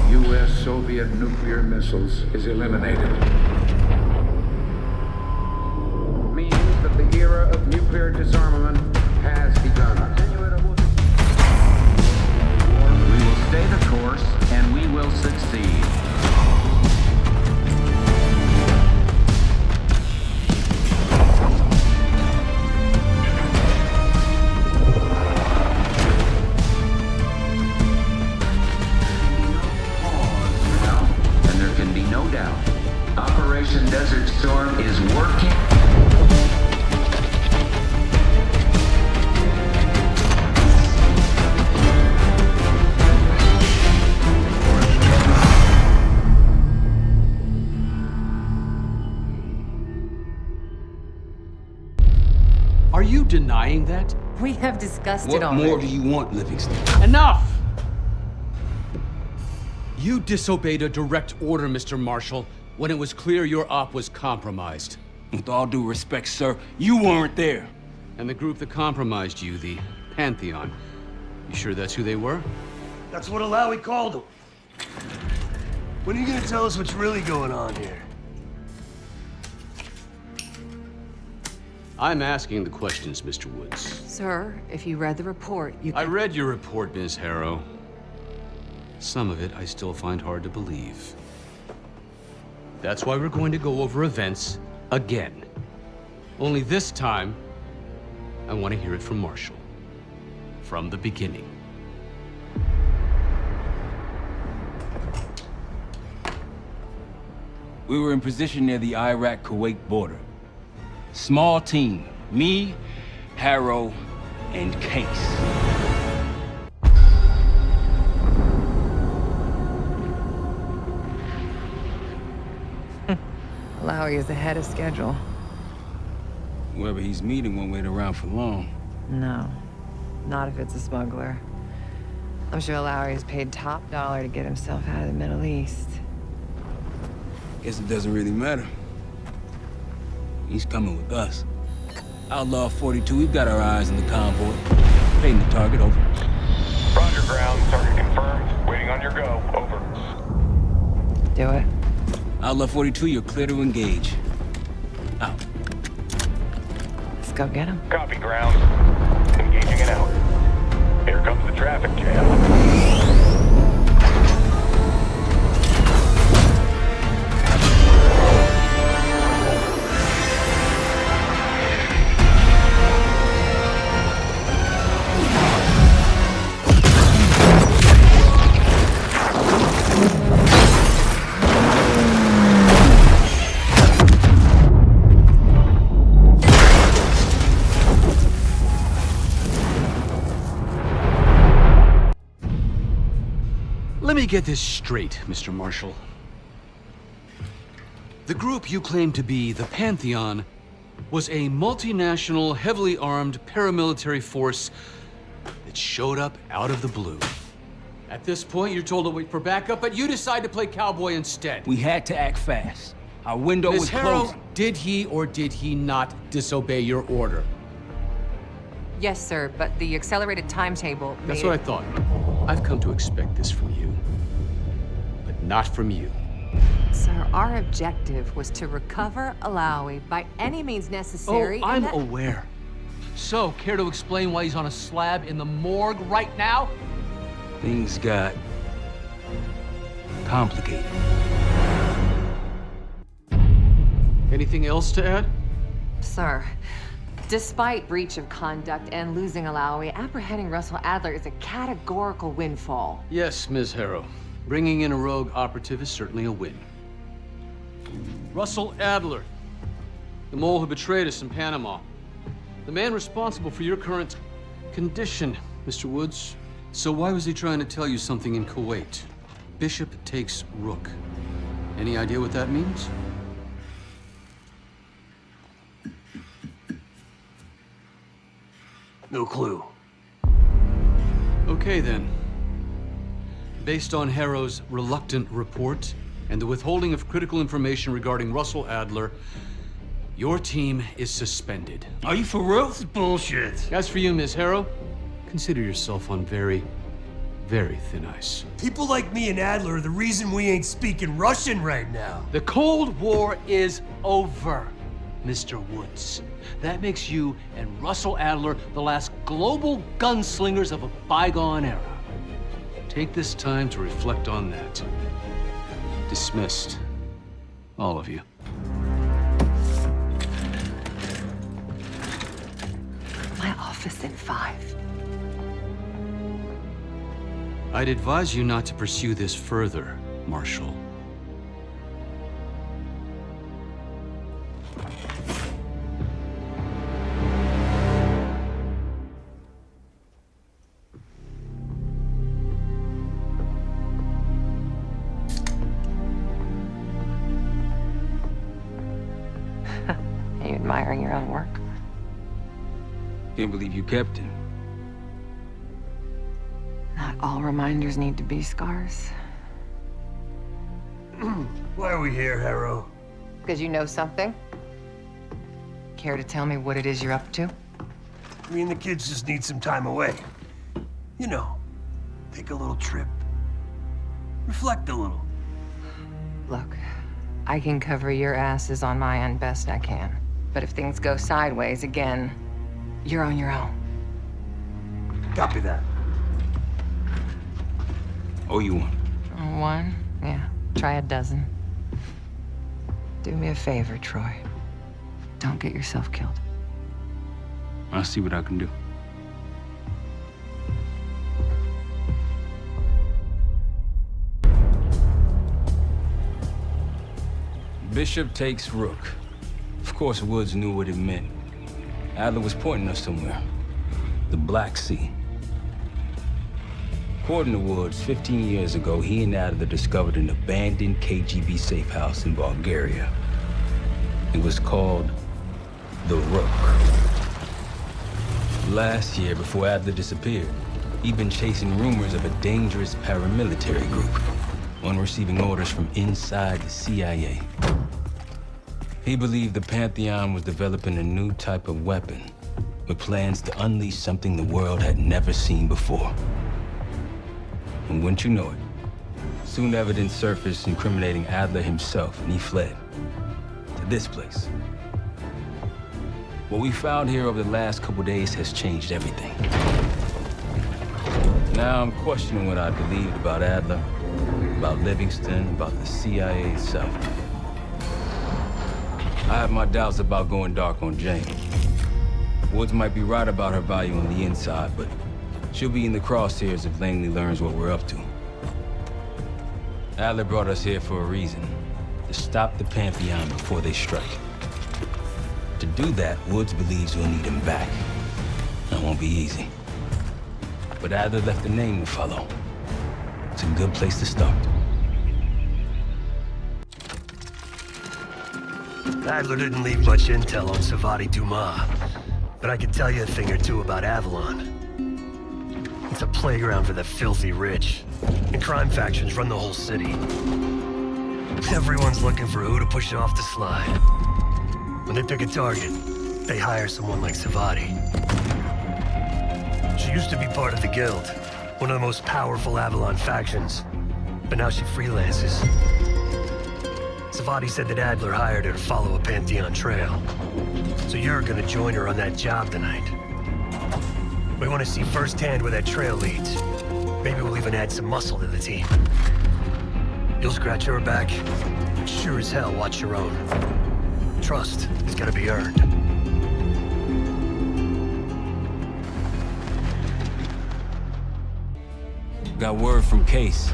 U.S.-Soviet nuclear missiles is eliminated. Means that the era of nuclear disarmament has begun. We will stay the course, and we will succeed. And there can be no doubt. Operation Desert Storm is working. Are you denying that? We have discussed What it already. more do you want, Livingston? Enough! You disobeyed a direct order, Mr. Marshall, when it was clear your op was compromised. With all due respect, sir, you weren't there. And the group that compromised you, the Pantheon, you sure that's who they were? That's what Alawi called him. When are you gonna tell us what's really going on here? I'm asking the questions, Mr. Woods. Sir, if you read the report, you I can... read your report, Ms. Harrow. Some of it I still find hard to believe. That's why we're going to go over events again. Only this time, I want to hear it from Marshall. From the beginning. We were in position near the Iraq-Kuwait border. Small team, me, Harrow, and Case. Alawi is ahead of schedule. Whoever he's meeting won't wait around for long. No, not if it's a smuggler. I'm sure Alawi is paid top dollar to get himself out of the Middle East. Guess it doesn't really matter. He's coming with us. Outlaw 42, we've got our eyes on the convoy. Painting the target, over. Roger, ground. Target confirmed. Waiting on your go. Over. Do it. Outlaw 42, you're clear to engage. Out. Let's go get him. Copy, ground. Engaging and out. Here comes the traffic jam. Let me get this straight, Mr. Marshall. The group you claim to be the Pantheon was a multinational, heavily armed paramilitary force that showed up out of the blue. At this point, you're told to wait for backup, but you decide to play cowboy instead. We had to act fast. Our window Ms. was Harrow, closing. did he or did he not disobey your order? Yes, sir, but the accelerated timetable That's made what I thought. I've come to expect this from you, but not from you. Sir, our objective was to recover Alawi by any means necessary. Oh, and I'm aware. So, care to explain why he's on a slab in the morgue right now? Things got complicated. Anything else to add? Sir, despite breach of conduct and losing Alawi, apprehending Russell Adler is a categorical windfall. Yes, Ms. Harrow. Bringing in a rogue operative is certainly a win. Russell Adler, the mole who betrayed us in Panama. The man responsible for your current condition, Mr. Woods. So why was he trying to tell you something in Kuwait? Bishop takes Rook. Any idea what that means? No clue. Okay, then. Based on Harrow's reluctant report and the withholding of critical information regarding Russell Adler, your team is suspended. Are you for real? Bullshit. As for you, Ms. Harrow, consider yourself on very very thin ice. People like me and Adler are the reason we ain't speaking Russian right now. The Cold War is over, Mr. Woods. That makes you and Russell Adler the last global gunslingers of a bygone era. Take this time to reflect on that. Dismissed. All of you. My office in 5. I'd advise you not to pursue this further, Marshal. Are you admiring your own work? Can't believe you kept him. Not all reminders need to be scars. Why are we here, Harrow? Because you know something? Care to tell me what it is you're up to? Me and the kids just need some time away. You know, take a little trip. Reflect a little. Look, I can cover your asses on my end best I can. But if things go sideways again, you're on your own. Copy that. Oh, you one. One? Yeah. Try a dozen. Do me a favor, Troy. Don't get yourself killed. I'll see what I can do. Bishop takes Rook. Of course, Woods knew what it meant. Adler was pointing us somewhere. The Black Sea. According to Woods, 15 years ago, he and Adler discovered an abandoned KGB safe house in Bulgaria. It was called the Rook. Last year, before Adler disappeared, he'd been chasing rumors of a dangerous paramilitary group, one receiving orders from inside the CIA. He believed the Pantheon was developing a new type of weapon, with plans to unleash something the world had never seen before. And wouldn't you know it, soon evidence surfaced incriminating Adler himself, and he fled to this place. What we found here over the last couple days has changed everything. Now I'm questioning what I believed about Adler, about Livingston, about the CIA itself. I have my doubts about going dark on Jane. Woods might be right about her value on the inside, but she'll be in the crosshairs if Langley learns what we're up to. Adler brought us here for a reason, to stop the Pantheon before they strike. To do that, Woods believes we'll need him back. That won't be easy. But Adler left a name to follow. It's a good place to start. Adler didn't leave much intel on Savati Dumas, but I can tell you a thing or two about Avalon. It's a playground for the filthy rich, and crime factions run the whole city. Everyone's looking for who to push off the slide. When they pick a target, they hire someone like Savati. She used to be part of the Guild, one of the most powerful Avalon factions, but now she freelances. Savati said that Adler hired her to follow a Pantheon trail. So you're gonna join her on that job tonight. We want to see firsthand where that trail leads. Maybe we'll even add some muscle to the team. You'll scratch her back, but sure as hell watch your own. Trust is gotta be earned. Got word from Case.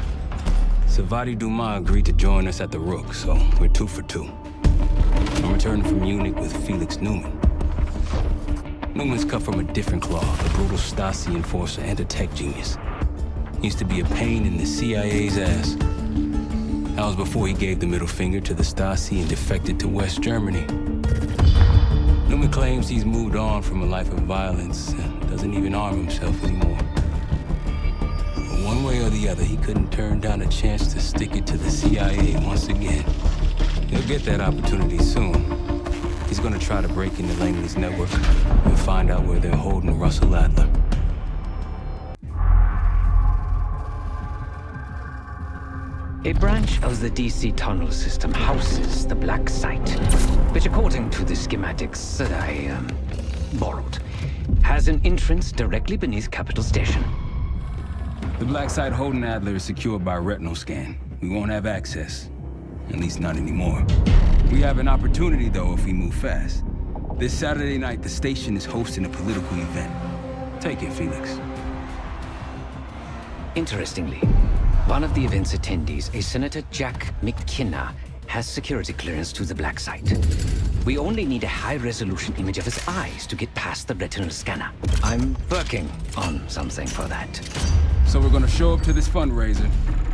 Savati Dumas agreed to join us at the Rook, so we're 2 for 2. I'm returning from Munich with Felix Newman. Newman's cut from a different cloth, a brutal Stasi enforcer and a tech genius. He used to be a pain in the CIA's ass. That was before he gave the middle finger to the Stasi and defected to West Germany. Newman claims he's moved on from a life of violence and doesn't even arm himself anymore. But one way or the other, he couldn't turn down a chance to stick it to the CIA once again. He'll get that opportunity soon. He's gonna try to break into Langley's network and find out where they're holding Russell Adler. A branch of the DC tunnel system houses the black site, which according to the schematics that I borrowed, has an entrance directly beneath Capital Station. The black site holding Adler is secured by retinal scan. We won't have access. At least not anymore. We have an opportunity, though, if we move fast. This Saturday night, the station is hosting a political event. Take it, Felix. Interestingly, one of the event's attendees, a Senator Jack McKenna, has security clearance to the black site. We only need a high-resolution image of his eyes to get past the retinal scanner. I'm working on something for that. So we're gonna show up to this fundraiser,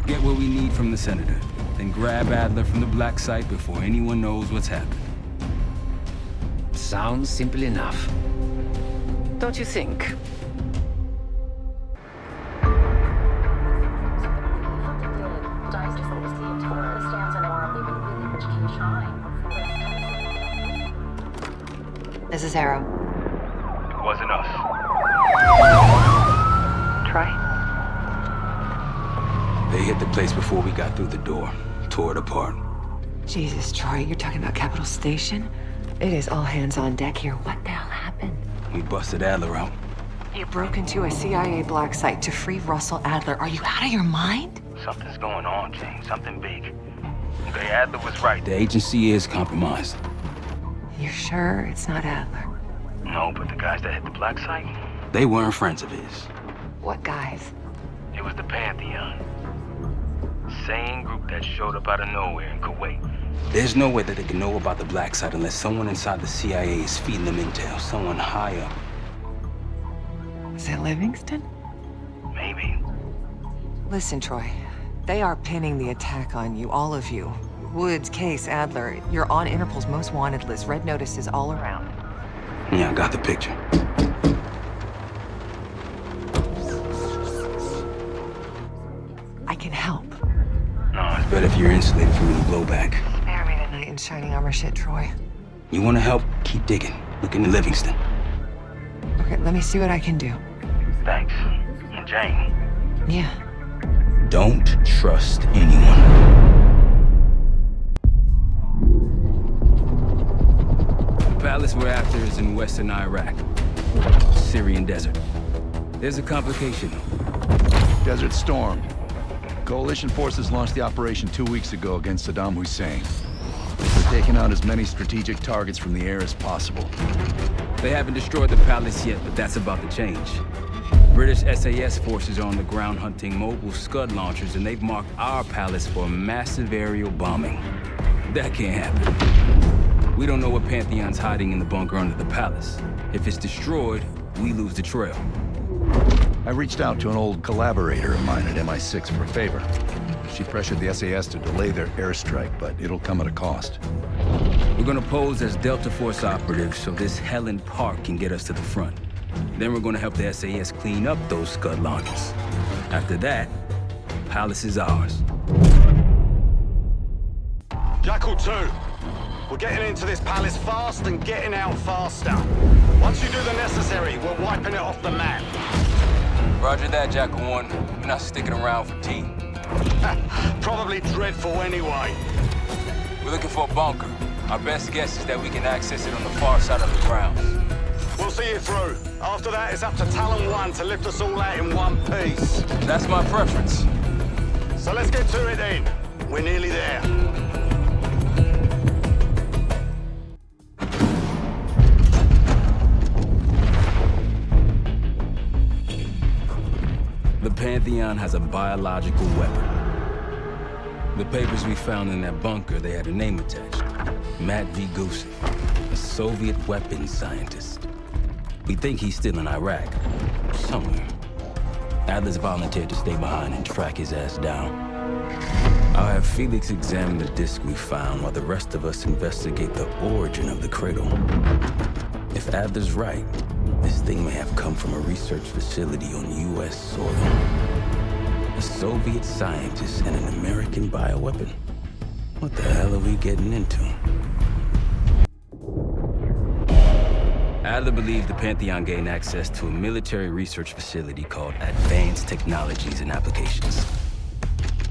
get what we need from the senator, then grab Adler from the black site before anyone knows what's happened. Sounds simple enough. Don't you think? This is Arrow. It wasn't us. Troy? They hit the place before we got through the door, tore it apart. Jesus, Troy, you're talking about Capital Station? It is all hands on deck here. What the hell happened? We busted Adler out. You broke into a CIA black site to free Russell Adler. Are you out of your mind? Something's going on, James. Something big. Okay, Adler was right. The agency is compromised. You're sure it's not Adler? No, but the guys that hit the black site, They weren't friends of his. What guys? it was the Pantheon. Same group that showed up out of nowhere in Kuwait. There's no way that they can know about the black site unless someone inside the CIA is feeding them intel, someone high up. Is it Livingston? Maybe. Listen, Troy. They are pinning the attack on you, all of you. Woods, Case, Adler. You're on Interpol's most wanted list. Red notices all around. Yeah, I got the picture. I can help. No, it's But if you're insulated from any blowback, Spare me tonight in shining armor shit, Troy. you want to help, keep digging. Look into Livingston. Okay, let me see what I can do. thanks. And Jane. Yeah. Don't trust anyone. The palace we're after is in western Iraq, Syrian desert. There's a complication, though. Desert Storm. Coalition forces launched the operation 2 weeks ago against Saddam Hussein. They're taking out as many strategic targets from the air as possible. They haven't destroyed the palace yet, but that's about to change. British SAS forces are on the ground hunting mobile Scud launchers, and they've marked our palace for a massive aerial bombing. That can't happen. We don't know what Pantheon's hiding in the bunker under the palace. If it's destroyed, we lose the trail. I reached out to an old collaborator of mine at MI6 for a favor. She pressured the SAS to delay their airstrike, but it'll come at a cost. We're gonna pose as Delta Force operatives so this Helen Park can get us to the front. Then we're gonna help the SAS clean up those Scud launchers. After that, palace is ours. Jackal 2, we're getting into this palace fast and getting out faster. Once you do the necessary, we're wiping it off the map. Roger that, Jackal 1. We're not sticking around for tea. Probably dreadful anyway. We're looking for a bunker. Our best guess is that we can access it on the far side of the grounds. We'll see you through. After that, it's up to Talon 1 to lift us all out in one piece. That's my preference. So let's get to it then. We're nearly there. The Pantheon has a biological weapon. The papers we found in that bunker, they had a name attached. Matt V. Gusev, a Soviet weapons scientist. We think he's still in Iraq, somewhere. Adler's volunteered to stay behind and track his ass down. I'll have Felix examine the disc we found while the rest of us investigate the origin of the cradle. If Adler's right, this thing may have come from a research facility on U.S. soil. A Soviet scientist and an American bioweapon. What the hell are we getting into? Adler believed the Pantheon gained access to a military research facility called Advanced Technologies and Applications.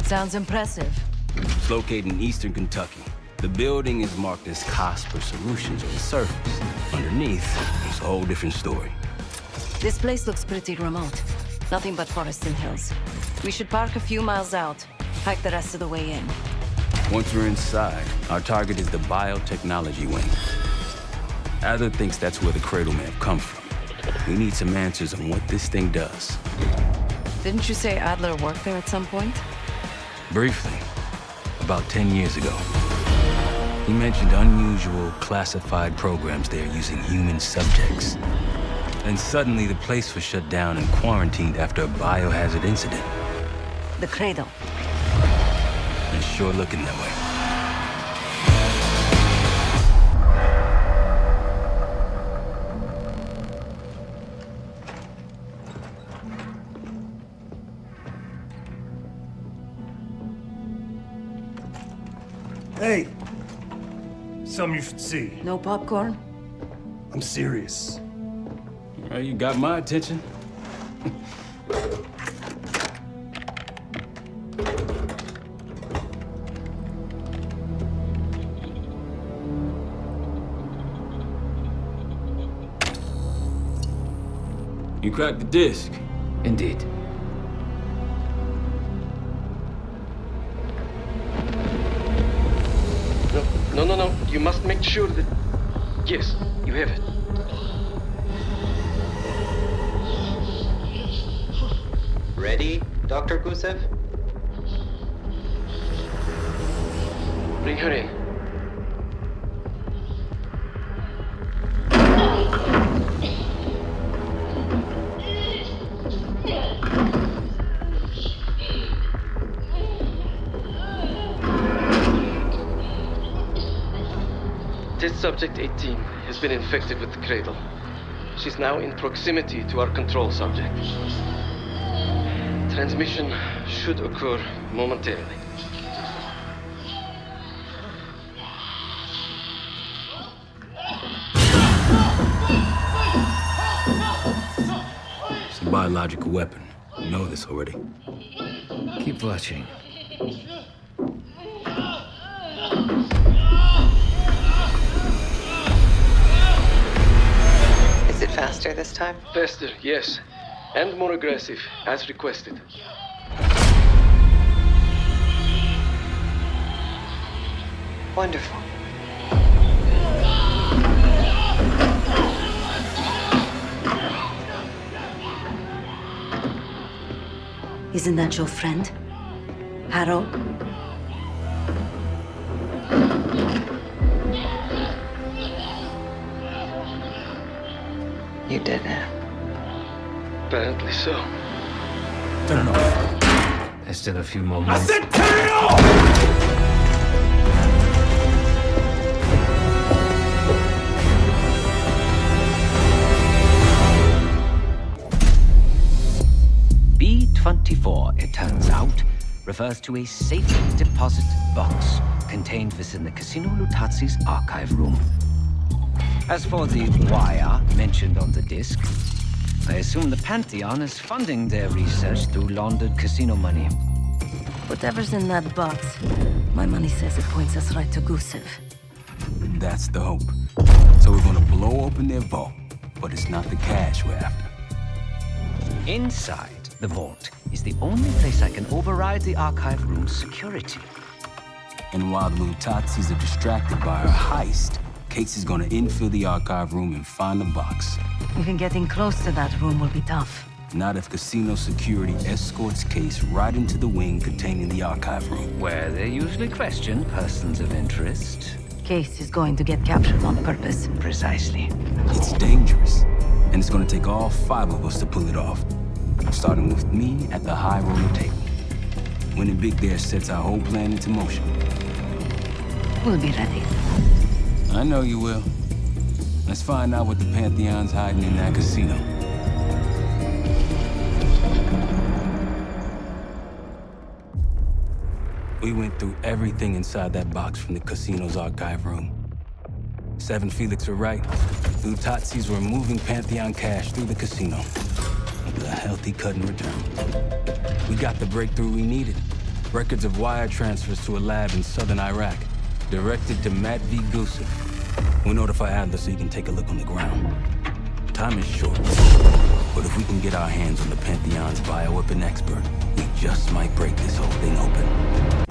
Sounds impressive. It's located in eastern Kentucky. The building is marked as Cosper Solutions on the surface. Underneath, it's a whole different story. This place looks pretty remote. Nothing but forests and hills. We should park a few miles out, hike the rest of the way in. Once we're inside, our target is the biotechnology wing. Adler thinks that's where the cradle may have come from. We need some answers on what this thing does. Didn't you say Adler worked there at some point? Briefly, about 10 years ago. He mentioned unusual, classified programs there using human subjects. And suddenly the place was shut down and quarantined after a biohazard incident. The cradle. It's sure looking that way. Hey! Something you should see. No popcorn? I'm serious. Well, you got my attention. You cracked the disc. Indeed. No. You must make sure that... Yes, you have it. Ready, Dr. Gusev? Bring her in. Test subject 18 has been infected with the cradle. She's now in proximity to our control subject. Transmission should occur momentarily. It's a biological weapon. You know this already. Keep watching. Is it faster this time? Faster, yes. And more aggressive, as requested. Wonderful. Isn't that your friend? Harrow? You did it. Apparently so. Turn it off. There's still a few more minutes. I said turn it off! B-24, it turns out, refers to a safe deposit box contained within the Casino Lutazi's archive room. As for the wire mentioned on the disc, I assume the Pantheon is funding their research through laundered casino money. Whatever's in that box, my money says it points us right to Gusev. That's the hope. So we're gonna blow open their vault, but it's not the cash we're after. Inside the vault is the only place I can override the archive room's security. And while the Lutazis are distracted by our heist, Case is gonna infill the archive room and find the box. Even getting close to that room will be tough. Not if casino security escorts Case right into the wing containing the archive room. Where they usually question persons of interest. Case is going to get captured on purpose. Precisely. It's dangerous, and it's gonna take all 5 of us to pull it off. Starting with me at the high roller table. Winning big there sets our whole plan into motion. We'll be ready. I know you will. Let's find out what the Pantheon's hiding in that casino. We went through everything inside that box from the casino's archive room. 7 Felix were right. The Lutazis were moving Pantheon cash through the casino. With a healthy cut in return. We got the breakthrough we needed. Records of wire transfers to a lab in southern Iraq. Directed to Matt V. Gusev. We'll notify Adler so he can take a look on the ground. Time is short, but if we can get our hands on the Pantheon's bioweapon expert, we just might break this whole thing open.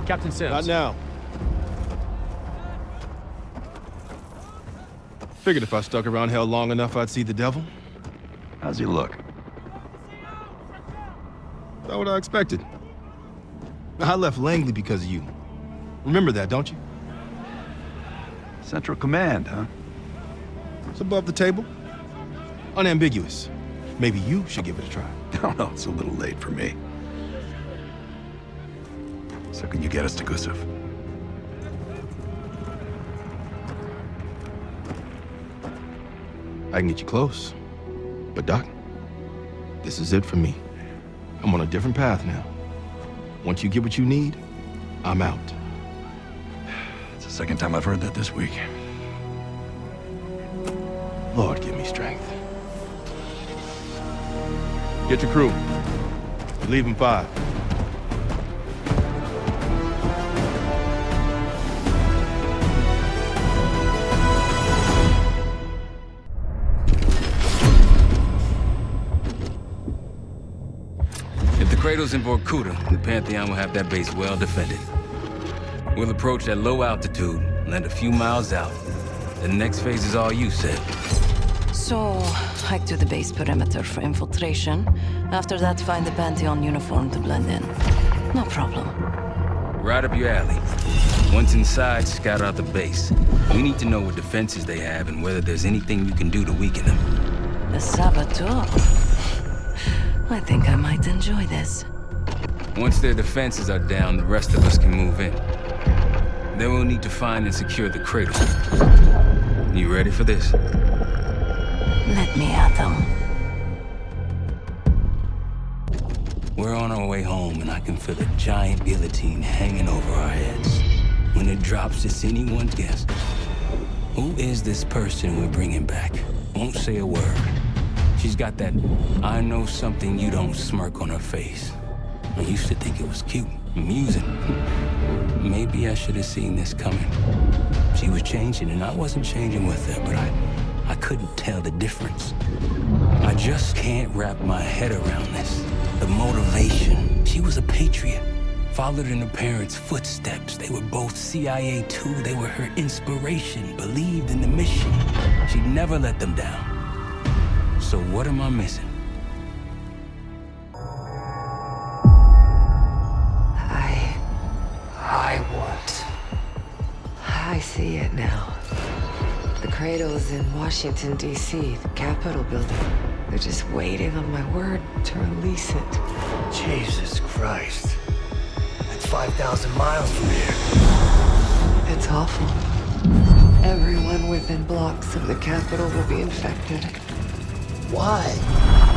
Captain Sims. Not now. Figured if I stuck around hell long enough, I'd see the devil. How's he look? Not what I expected. I left Langley because of you. Remember that, don't you? Central Command, huh? It's above the table. Unambiguous. Maybe you should give it a try. Oh, no, it's a little late for me. So can you get us to Gusev? I can get you close. But Doc, this is it for me. I'm on a different path now. Once you get what you need, I'm out. It's the second time I've heard that this week. Lord, give me strength. Get your crew. We leave in 5. Cradle's in Vorkuta. The Pantheon will have that base well defended. We'll approach at low altitude, land a few miles out. The next phase is all you, Sid. So, hike to the base perimeter for infiltration. After that, find the Pantheon uniform to blend in. No problem. Right up your alley. Once inside, scout out the base. We need to know what defenses they have and whether there's anything you can do to weaken them. The saboteur. I think I might enjoy this. Once their defenses are down, the rest of us can move in. Then we'll need to find and secure the cradle. You ready for this? Let me at them. We're on our way home, and I can feel a giant guillotine hanging over our heads. When it drops, it's anyone's guess. Who is this person we're bringing back? Won't say a word. She's got that I know something you don't smirk on her face. I used to think it was cute, amusing. Maybe I should have seen this coming. She was changing, and I wasn't changing with her, but I couldn't tell the difference. I just can't wrap my head around this. The motivation. She was a patriot. Followed in her parents' footsteps. They were both CIA too. They were her inspiration. Believed in the mission. She'd never let them down. So what am I missing? I see it now. The cradle's in Washington, D.C., the Capitol building. They're just waiting on my word to release it. Jesus Christ. That's 5,000 miles from here. It's awful. Everyone within blocks of the Capitol will be infected. Why?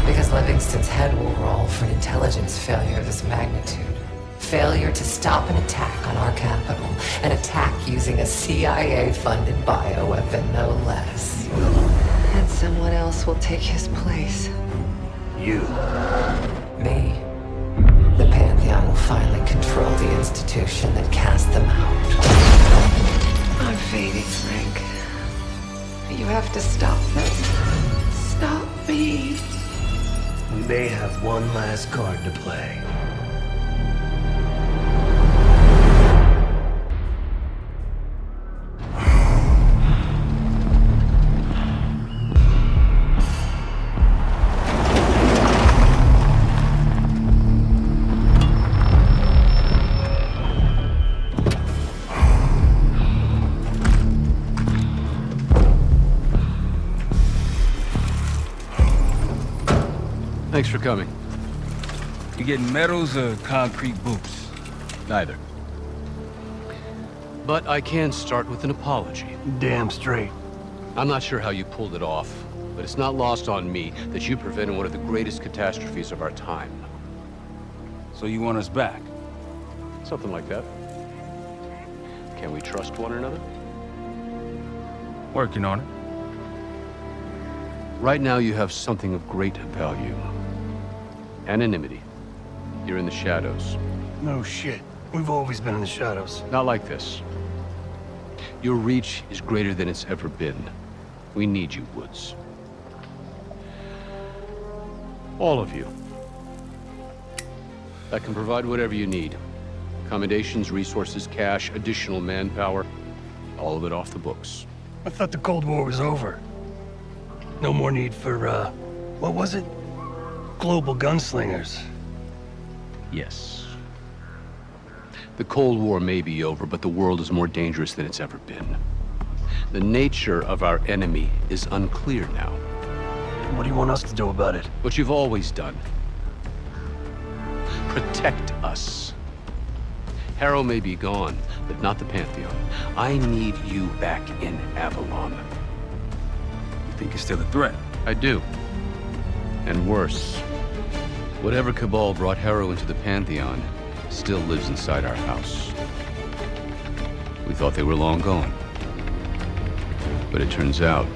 Because Livingston's head will roll for an intelligence failure of this magnitude. Failure to stop an attack on our capital. An attack using a CIA-funded bioweapon, no less. And someone else will take his place. You. Me. The Pantheon will finally control the institution that cast them out. I'm fading, Frank. You have to stop them. Stop me. We may have one last card to play. Thanks for coming. You getting medals or concrete boots? Neither. But I can start with an apology. Damn straight. I'm not sure how you pulled it off, but it's not lost on me that you prevented one of the greatest catastrophes of our time. So you want us back? Something like that. Can we trust one another? Working on it. Right now you have something of great value. Anonymity. You're in the shadows. No shit. We've always been in the shadows. Not like this. Your reach is greater than it's ever been. We need you, Woods. All of you. I can provide whatever you need. Accommodations, resources, cash, additional manpower. All of it off the books. I thought the Cold War was over. No more need for, what was it? Global gunslingers. Yes. The Cold War may be over, but the world is more dangerous than it's ever been. The nature of our enemy is unclear now. What do you want us to do about it? What you've always done. Protect us. Harrow may be gone, but not the Pantheon. I need you back in Avalon. You think it's still a threat? I do. And worse. Whatever cabal brought Harrow into the Pantheon still lives inside our house. We thought they were long gone. But it turns out,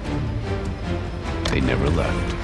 they never left.